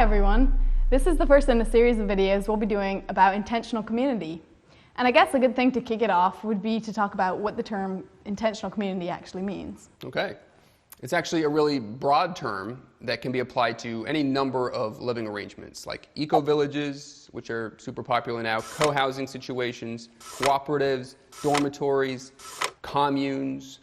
everyone. This is the first in a series of videos we'll be doing about intentional community. And I guess a good thing to kick it off would be to talk about what the term intentional community actually means. Okay. It's actually a really broad term that can be applied to any number of living arrangements, like eco-villages, which are super popular now, co-housing situations, cooperatives, dormitories, communes.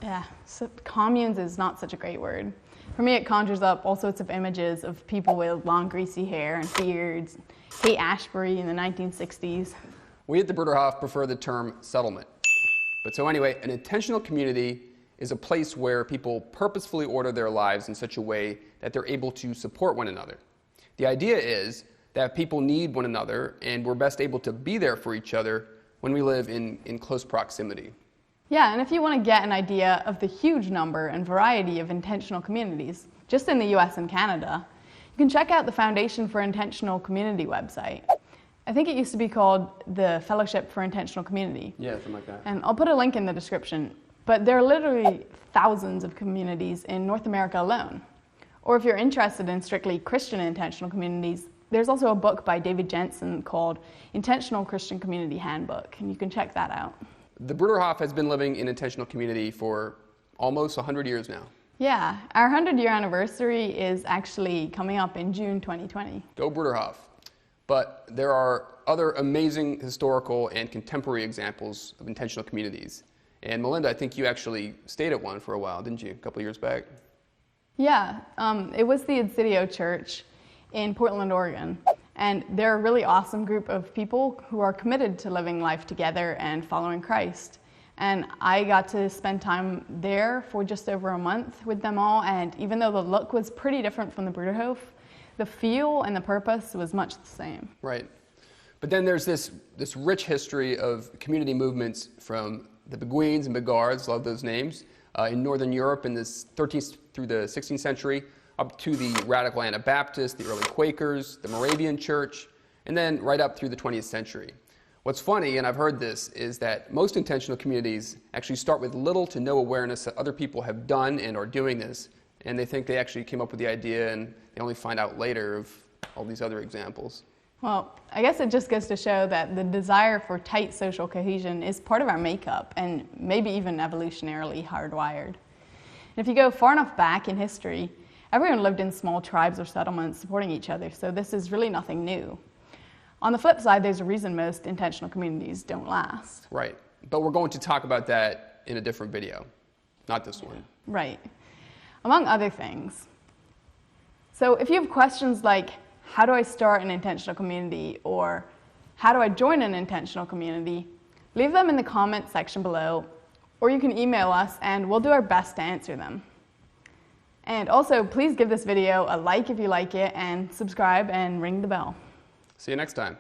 Yeah, so communes is not such a great word. For me, it conjures up all sorts of images of people with long, greasy hair and beards, Haight-Ashbury in the 1960s. We at the Bruderhof prefer the term settlement. But so anyway, an intentional community is a place where people purposefully order their lives in such a way that they're able to support one another. The idea is that people need one another, and we're best able to be there for each other when we live in close proximity. Yeah, and if you want to get an idea of the huge number and variety of intentional communities, just in the US and Canada, you can check out the Foundation for Intentional Community website. I think it used to be called the Fellowship for Intentional Community. Yeah, something like that. And I'll put a link in the description. But there are literally thousands of communities in North America alone. Or if you're interested in strictly Christian intentional communities, there's also a book by David Jensen called Intentional Christian Community Handbook, and you can check that out. The Bruderhof has been living in intentional community for almost 100 years now. Yeah, our 100-year anniversary is actually coming up in June 2020. Go Bruderhof. But there are other amazing historical and contemporary examples of intentional communities. And Melinda, I think you actually stayed at one for a while, didn't you, a couple years back? Yeah, it was the Idio Church in Portland, Oregon. And they're a really awesome group of people who are committed to living life together and following Christ. And I got to spend time there for just over a month with them all, and even though the look was pretty different from the Bruderhof, the feel and the purpose was much the same. Right. But then there's this rich history of community movements from the Beguines and Beguards, love those names, in Northern Europe in the 13th through the 16th century, up to the radical Anabaptists, the early Quakers, the Moravian Church, and then right up through the 20th century. What's funny, and I've heard this, is that most intentional communities actually start with little to no awareness that other people have done and are doing this, and they think they actually came up with the idea, and they only find out later of all these other examples. Well, I guess it just goes to show that the desire for tight social cohesion is part of our makeup, and maybe even evolutionarily hardwired. And if you go far enough back in history, everyone lived in small tribes or settlements supporting each other, so this is really nothing new. On the flip side, there's a reason most intentional communities don't last. Right, but we're going to talk about that in a different video, not this one. Right, among other things. So if you have questions like, how do I start an intentional community, or how do I join an intentional community, leave them in the comments section below, or you can email us and we'll do our best to answer them. And also, please give this video a like if you like it, and subscribe and ring the bell. See you next time.